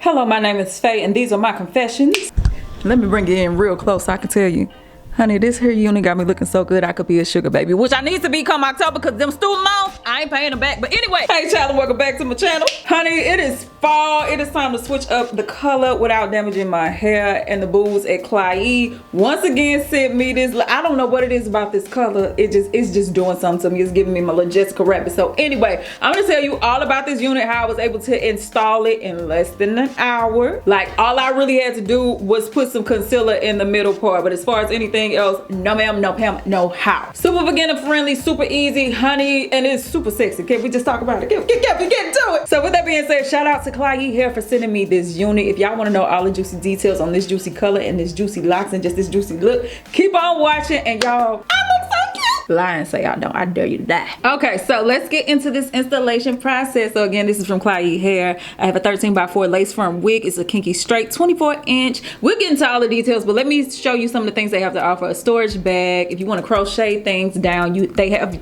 Hello, my name is Faye, and these are my confessions. Let me bring you in real close so I can tell you. Honey, this here unit got me looking so good I could be a sugar baby, which I need to be come October because them student loans, I ain't paying them back. But anyway, hey child, welcome back to my channel. Honey, it is fall. It is time to switch up the color without damaging my hair. And the booze at Klaiyi once again sent me this. I don't know what it is about this color. It's just doing something to me. It's giving me my little Jessica Rabbit. So anyway, I'm gonna tell you all about this unit, how I was able to install it in less than an hour. Like all I really had to do was put some concealer in the middle part. But as far as anything else, no ma'am, no Pam, no how. Super beginner friendly, super easy, honey, and it's super sexy. Can we just talk about it? Get into it. So with that being said, shout out to Klaiyi hair for sending me this unit. If y'all want to know all the juicy details on this juicy color and this juicy locks and just this juicy look, keep on watching. And y'all, I look so cute. Lie and say I don't. I dare you to die. Okay, so let's get into this installation process. So again, this is from Klaiyi hair. I have a 13x4 lace front wig. It's a kinky straight 24-inch. We'll get into all the details, but let me show you some of the things they have to offer. A storage bag. If you want to crochet things down, they have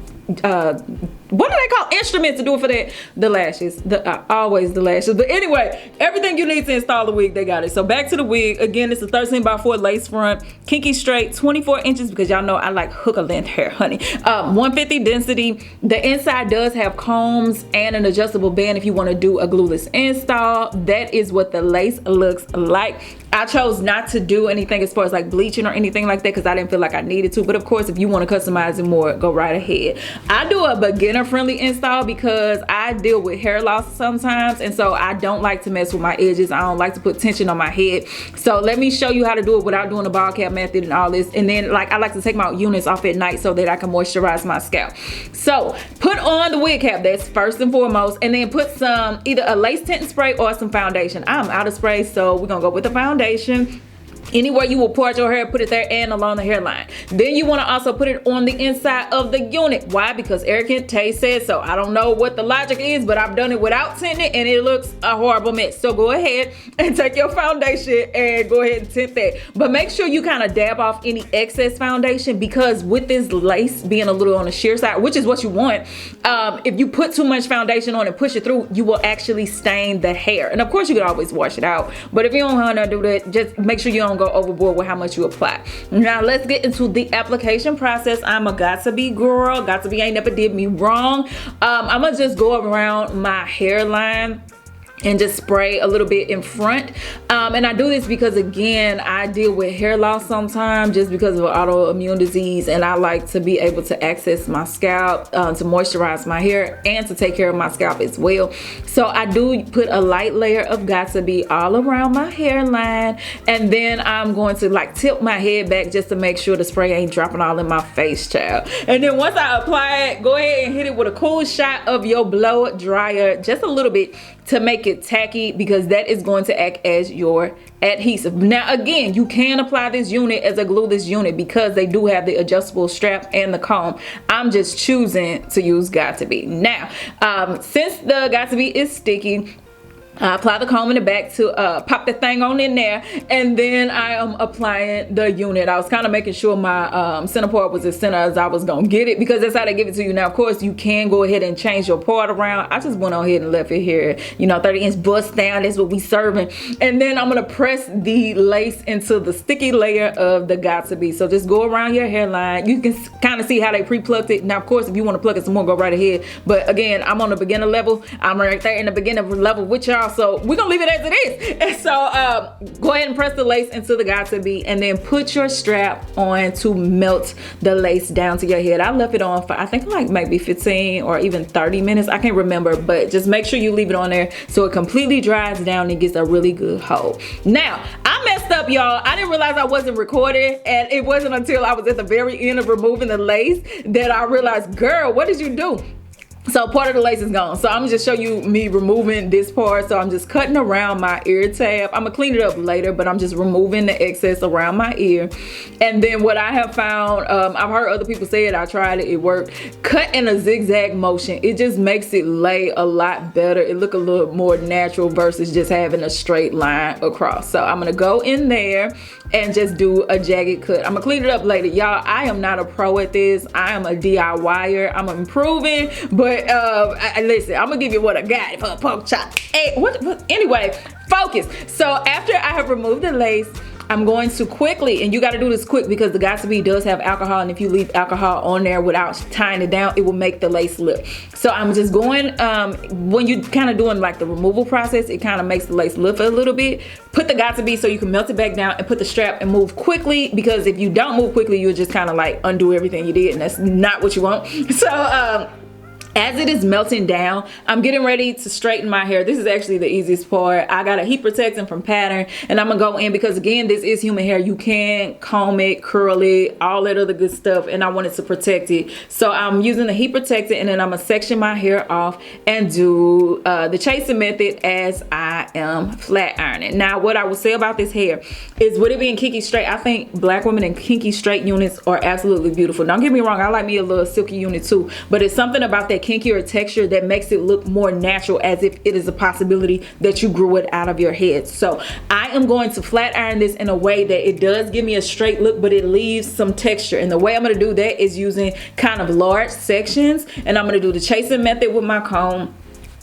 what do they call instruments to do it for that? The lashes. Always the lashes. But anyway, everything you need to install the wig, they got it. So back to the wig. Again, it's a 13x4 lace front, kinky straight, 24 inches, because y'all know I like hooker length hair, honey. 150 density. The inside does have combs and an adjustable band if you want to do a glueless install. That is what the lace looks like. I chose not to do anything as far as like bleaching or anything like that because I didn't feel like I needed to. But of course, if you want to customize it more, go right ahead. I do a beginner friendly install because I deal with hair loss sometimes, and so I don't like to mess with my edges. I don't like to put tension on my head. So let me show you how to do it without doing the ball cap method and all this. And then like I like to take my units off at night so that I can moisturize my scalp. So put on the wig cap, that's first and foremost, and then put some either a lace tinting spray or some foundation. I'm out of spray, so we're gonna go with the foundation. Anywhere you will part your hair, put it there and along the hairline. Then you want to also put it on the inside of the unit. Why? Because Eric Tay said so. I don't know what the logic is, but I've done it without tinting it and it looks a horrible mess. So go ahead and take your foundation and go ahead and tint that. But make sure you kind of dab off any excess foundation, because with this lace being a little on the sheer side, which is what you want, if you put too much foundation on and push it through, you will actually stain the hair. And of course you can always wash it out, but if you don't want to do that, just make sure you don't go overboard with how much you apply. Now let's get into the application process. I'm a got to be girl. Got to be ain't never did me wrong. I'm gonna just go around my hairline and just spray a little bit in front. And I do this because again, I deal with hair loss sometimes just because of autoimmune disease, and I like to be able to access my scalp, to moisturize my hair and to take care of my scalp as well. So I do put a light layer of got to be all around my hairline, and then I'm going to like tilt my head back just to make sure the spray ain't dropping all in my face, child. And then once I apply it, go ahead and hit it with a cool shot of your blow dryer, just a little bit, to make it tacky, because that is going to act as your adhesive. Now again, you can apply this unit as a glueless unit because they do have the adjustable strap and the comb. I'm just choosing to use got to be. Now since the got to be is sticky, I apply the comb in the back to pop the thing on in there, and then I am applying the unit. I was kind of making sure my center part was as center as I was gonna get it, because that's how they give it to you. Now of course you can go ahead and change your part around. I just went on ahead and left it here, you know, 30-inch bust down. That's what we serving. And then I'm gonna press the lace into the sticky layer of the got to be. So just go around your hairline. You can kind of see how they pre-plucked it. Now of course if you want to plug it some more, go right ahead, but again, I'm on the beginner level. I'm right there in the beginner level with y'all, so we're gonna leave it as it is. And so go ahead and press the lace into the got to be, and then put your strap on to melt the lace down to your head. I left it on for I think like maybe 15 or even 30 minutes, I can't remember, but just make sure you leave it on there so it completely dries down and gets a really good hold. Now I messed up, y'all. I didn't realize I wasn't recording, and it wasn't until I was at the very end of removing the lace that I realized, girl, what did you do? So part of the lace is gone. So I'm gonna just show you me removing this part. So I'm just cutting around my ear tab. I'm gonna clean it up later, but I'm just removing the excess around my ear. And then what I have found, I've heard other people say it, I tried it, it worked. Cut in a zigzag motion. It just makes it lay a lot better. It look a little more natural versus just having a straight line across. So I'm gonna go in there and just do a jagged cut. I'm gonna clean it up later. Y'all, I am not a pro at this. I am a DIYer. I'm improving, but listen, I'm gonna give you what I got for a pork chop. Hey, what anyway, Focus. So after I have removed the lace, I'm going to quickly, and you got to do this quick because the Got2b does have alcohol, and if you leave alcohol on there without tying it down, it will make the lace slip. So I'm just going, when you kind of doing like the removal process, it kind of makes the lace lift a little bit. Put the Got2b so you can melt it back down, and put the strap and move quickly, because if you don't move quickly, you'll just kind of like undo everything you did, and that's not what you want. So as it is melting down, I'm getting ready to straighten my hair. This is actually the easiest part. I got a heat protectant from Pattern, and I'm gonna go in because again, this is human hair. You can comb it, curl it, all that other good stuff, and I wanted to protect it. So I'm using the heat protectant, and then I'm gonna section my hair off and do the chasing method as I am flat ironing. Now, what I will say about this hair is, with it being kinky straight, I think black women in kinky straight units are absolutely beautiful. Don't get me wrong, I like me a little silky unit too, but it's something about that kinkier texture that makes it look more natural, as if it is a possibility that you grew it out of your head. So I am going to flat iron this in a way that it does give me a straight look, but it leaves some texture. And the way I'm going to do that is using kind of large sections, and I'm going to do the chasing method with my comb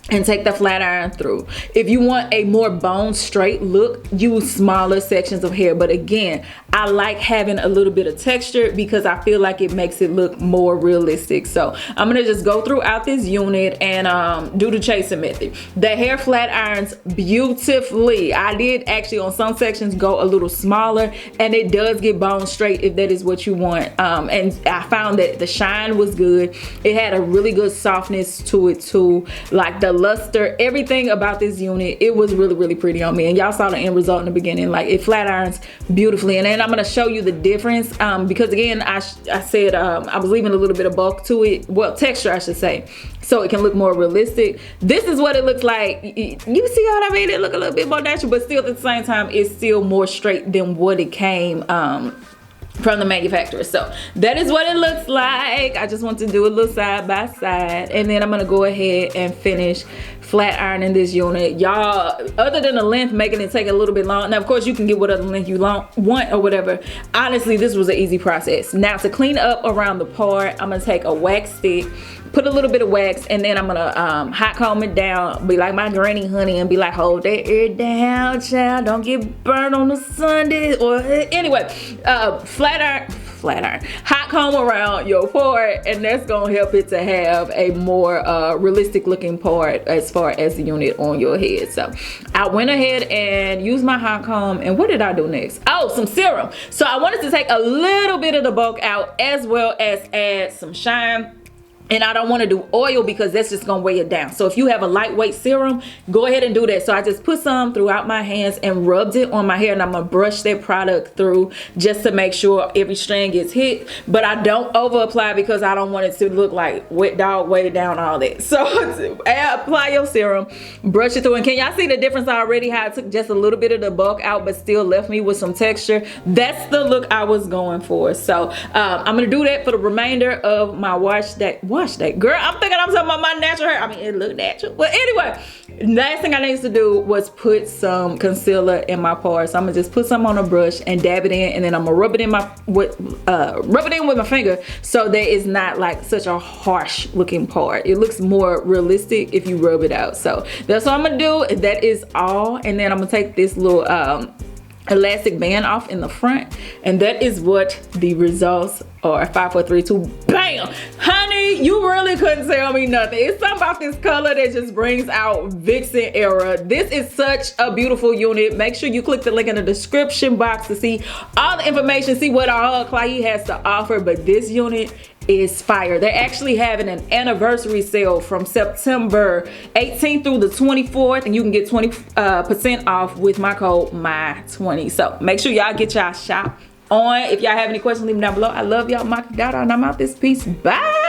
and take the flat iron through. If you want a more bone straight look, use smaller sections of hair. But again, I like having a little bit of texture because I feel like it makes it look more realistic. So I'm gonna just go throughout this unit and do the chasing method. The hair flat irons beautifully. I did actually on some sections go a little smaller, and it does get bone straight if that is what you want. And I found that the shine was good. It had a really good softness to it too. Like the luster, everything about this unit, it was really pretty on me, and y'all saw the end result in the beginning. Like, it flat irons beautifully. And then I'm going to show you the difference because again, I said I was leaving a little bit of bulk to it, well, texture I should say, so it can look more realistic. This is what it looks like. You see what I mean? It look a little bit more natural, but still at the same time it's still more straight than what it came from the manufacturer. So that is what it looks like. I just want to do a little side by side, and then I'm gonna go ahead and finish flat ironing this unit. Y'all, other than the length making it take a little bit long, now of course you can get whatever length you want or whatever. Honestly, this was an easy process. Now to clean up around the part, I'm gonna take a wax stick, put a little bit of wax, and then I'm gonna hot comb it down, be like my granny honey, and be like, hold that ear down, child, don't get burned on the Sunday. Or anyway, flat iron, hot comb around your part, and that's gonna help it to have a more realistic looking part as far as the unit on your head. So I went ahead and used my hot comb, and what did I do next? Oh, some serum. So I wanted to take a little bit of the bulk out, as well as add some shine. And I don't want to do oil because that's just gonna weigh it down. So if you have a lightweight serum, go ahead and do that. So I just put some throughout my hands and rubbed it on my hair, and I'm gonna brush that product through just to make sure every strand gets hit. But I don't over apply because I don't want it to look like wet dog, weighed down, all that. So apply your serum, brush it through, and can y'all see the difference already? How I took just a little bit of the bulk out but still left me with some texture. That's the look I was going for. So I'm gonna do that for the remainder of my wash day. Girl, I'm thinking I'm talking about my natural hair. I mean, it looked natural. But anyway, last thing I needed to do was put some concealer in my pores. So I'm gonna just put some on a brush and dab it in, and then I'm gonna rub it in with my finger, so that it's not like such a harsh looking part. It looks more realistic if you rub it out. So that's what I'm gonna do. That is all. And then I'm gonna take this little elastic band off in the front, and that is what the results are. 5, 4, 3, 2, bam! Honey, you really couldn't tell me nothing. It's something about this color that just brings out Vixen era. This is such a beautiful unit. Make sure you click the link in the description box to see all the information, see what all Klaiyi has to offer. But this unit is fire. They're actually having an anniversary sale from September 18th through the 24th, and you can get 20% off with my code MY20. So make sure y'all get y'all shop on. If y'all have any questions, leave them down below. I love y'all, my daughter, and I'm out this piece. Bye.